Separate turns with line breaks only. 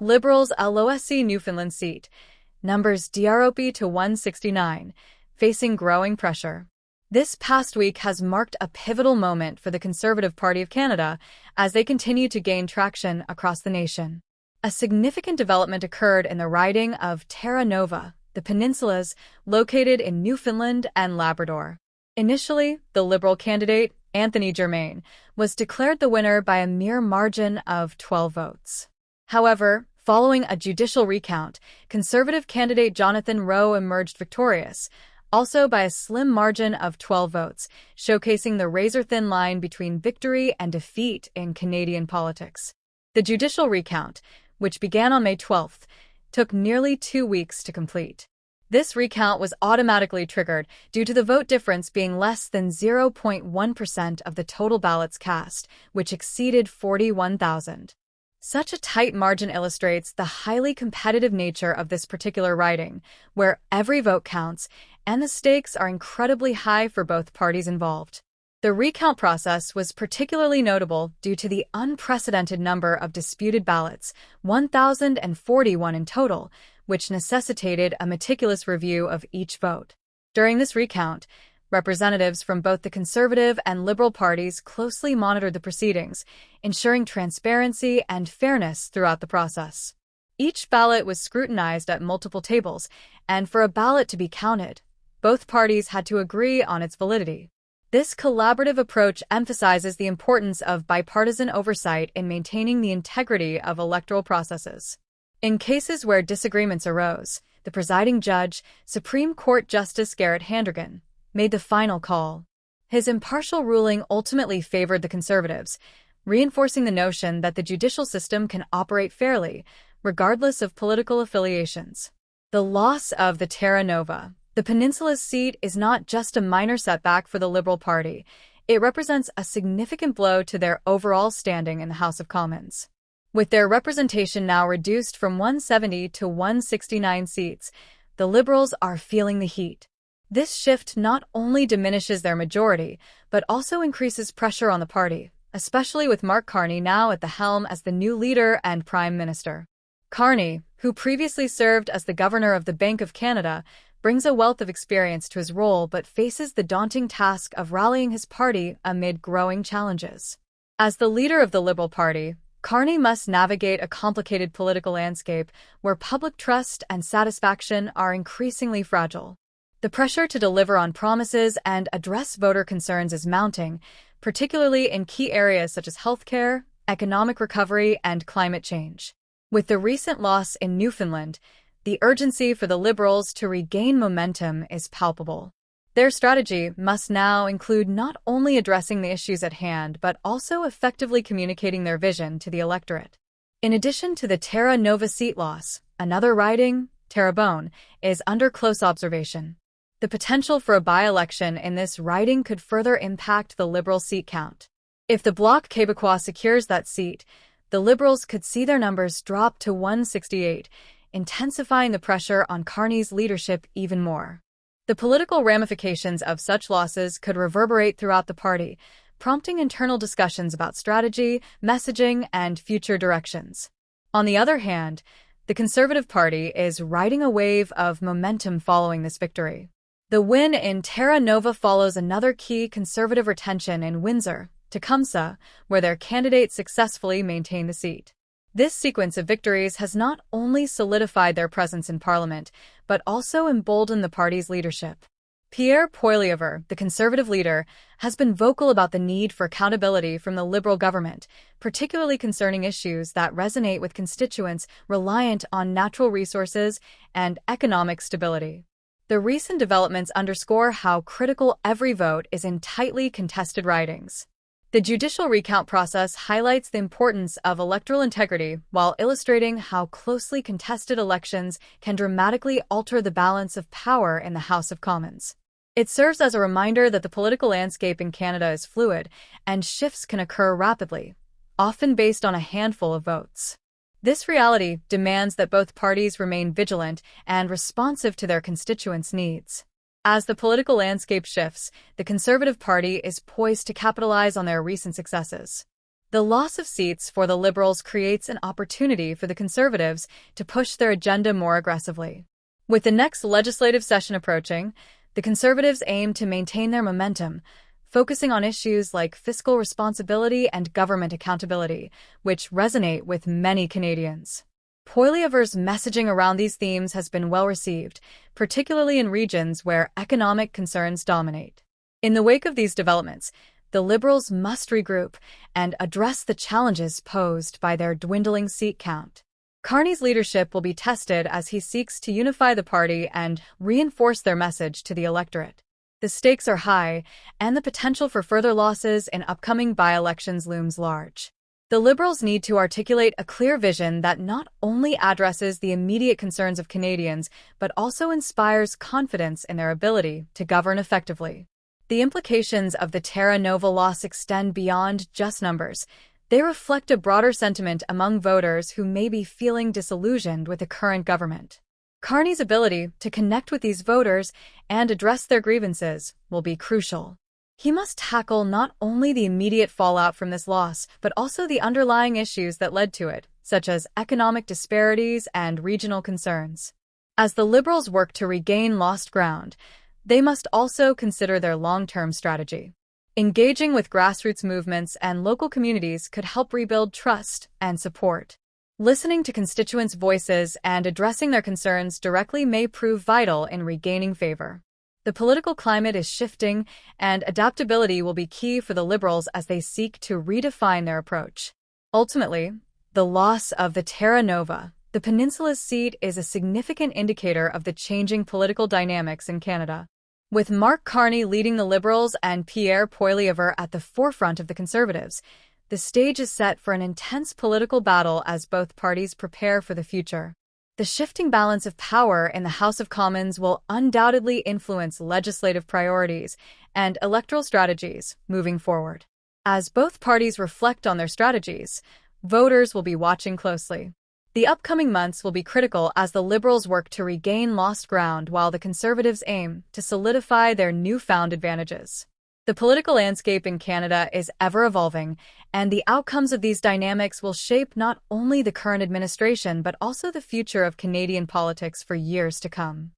Liberals LOSC Newfoundland seat, numbers drop to 169, facing growing pressure. This past week has marked a pivotal moment for the Conservative Party of Canada as they continue to gain traction across the nation. A significant development occurred in the riding of Terra Nova, the Peninsulas, located in Newfoundland and Labrador. Initially, the Liberal candidate, Anthony Germain, was declared the winner by a mere margin of 12 votes. However, following a judicial recount, Conservative candidate Jonathan Rowe emerged victorious, also by a slim margin of 12 votes, showcasing the razor-thin line between victory and defeat in Canadian politics. The judicial recount, which began on May 12th, took nearly 2 weeks to complete. This recount was automatically triggered due to the vote difference being less than 0.1% of the total ballots cast, which exceeded 41,000. Such a tight margin illustrates the highly competitive nature of this particular riding, where every vote counts, and the stakes are incredibly high for both parties involved. The recount process was particularly notable due to the unprecedented number of disputed ballots, 1,041 in total, which necessitated a meticulous review of each vote. During this recount, representatives from both the Conservative and Liberal parties closely monitored the proceedings, ensuring transparency and fairness throughout the process. Each ballot was scrutinized at multiple tables, and for a ballot to be counted, both parties had to agree on its validity. This collaborative approach emphasizes the importance of bipartisan oversight in maintaining the integrity of electoral processes. In cases where disagreements arose, the presiding judge, Supreme Court Justice Garrett Handrigan, made the final call. His impartial ruling ultimately favored the Conservatives, reinforcing the notion that the judicial system can operate fairly, regardless of political affiliations. The loss of the Terra Nova, the Peninsulas seat, is not just a minor setback for the Liberal Party. It represents a significant blow to their overall standing in the House of Commons. With their representation now reduced from 170 to 169 seats, the Liberals are feeling the heat. This shift not only diminishes their majority, but also increases pressure on the party, especially with Mark Carney now at the helm as the new leader and Prime Minister. Carney, who previously served as the Governor of the Bank of Canada, brings a wealth of experience to his role but faces the daunting task of rallying his party amid growing challenges. As the leader of the Liberal Party, Carney must navigate a complicated political landscape where public trust and satisfaction are increasingly fragile. The pressure to deliver on promises and address voter concerns is mounting, particularly in key areas such as healthcare, economic recovery, and climate change. With the recent loss in Newfoundland, the urgency for the Liberals to regain momentum is palpable. Their strategy must now include not only addressing the issues at hand but also effectively communicating their vision to the electorate. In addition to the Terra Nova seat loss, another riding, Terrebonne, is under close observation. The potential for a by-election in this riding could further impact the Liberal seat count. If the Bloc Québécois secures that seat, the Liberals could see their numbers drop to 168, intensifying the pressure on Carney's leadership even more. The political ramifications of such losses could reverberate throughout the party, prompting internal discussions about strategy, messaging, and future directions. On the other hand, the Conservative Party is riding a wave of momentum following this victory. The win in Terra Nova follows another key Conservative retention in Windsor, Tecumseh, where their candidate successfully maintained the seat. This sequence of victories has not only solidified their presence in Parliament, but also emboldened the party's leadership. Pierre Poilievre, the Conservative leader, has been vocal about the need for accountability from the Liberal government, particularly concerning issues that resonate with constituents reliant on natural resources and economic stability. The recent developments underscore how critical every vote is in tightly contested ridings. The judicial recount process highlights the importance of electoral integrity while illustrating how closely contested elections can dramatically alter the balance of power in the House of Commons. It serves as a reminder that the political landscape in Canada is fluid and shifts can occur rapidly, often based on a handful of votes. This reality demands that both parties remain vigilant and responsive to their constituents' needs. As the political landscape shifts, the Conservative Party is poised to capitalize on their recent successes. The loss of seats for the Liberals creates an opportunity for the Conservatives to push their agenda more aggressively. With the next legislative session approaching, the Conservatives aim to maintain their momentum, focusing on issues like fiscal responsibility and government accountability, which resonate with many Canadians. Poilievre's messaging around these themes has been well received, particularly in regions where economic concerns dominate. In the wake of these developments, the Liberals must regroup and address the challenges posed by their dwindling seat count. Carney's leadership will be tested as he seeks to unify the party and reinforce their message to the electorate. The stakes are high, and the potential for further losses in upcoming by-elections looms large. The Liberals need to articulate a clear vision that not only addresses the immediate concerns of Canadians, but also inspires confidence in their ability to govern effectively. The implications of the Terra Nova loss extend beyond just numbers. They reflect a broader sentiment among voters who may be feeling disillusioned with the current government. Carney's ability to connect with these voters and address their grievances will be crucial. He must tackle not only the immediate fallout from this loss, but also the underlying issues that led to it, such as economic disparities and regional concerns. As the Liberals work to regain lost ground, they must also consider their long-term strategy. Engaging with grassroots movements and local communities could help rebuild trust and support. Listening to constituents' voices and addressing their concerns directly may prove vital in regaining favor. The political climate is shifting, and adaptability will be key for the Liberals as they seek to redefine their approach. Ultimately, the loss of the Terra Nova, the Peninsulas seat, is a significant indicator of the changing political dynamics in Canada. With Mark Carney leading the Liberals and Pierre Poilievre at the forefront of the Conservatives, the stage is set for an intense political battle as both parties prepare for the future. The shifting balance of power in the House of Commons will undoubtedly influence legislative priorities and electoral strategies moving forward. As both parties reflect on their strategies, voters will be watching closely. The upcoming months will be critical as the Liberals work to regain lost ground while the Conservatives aim to solidify their newfound advantages. The political landscape in Canada is ever-evolving, and the outcomes of these dynamics will shape not only the current administration but also the future of Canadian politics for years to come.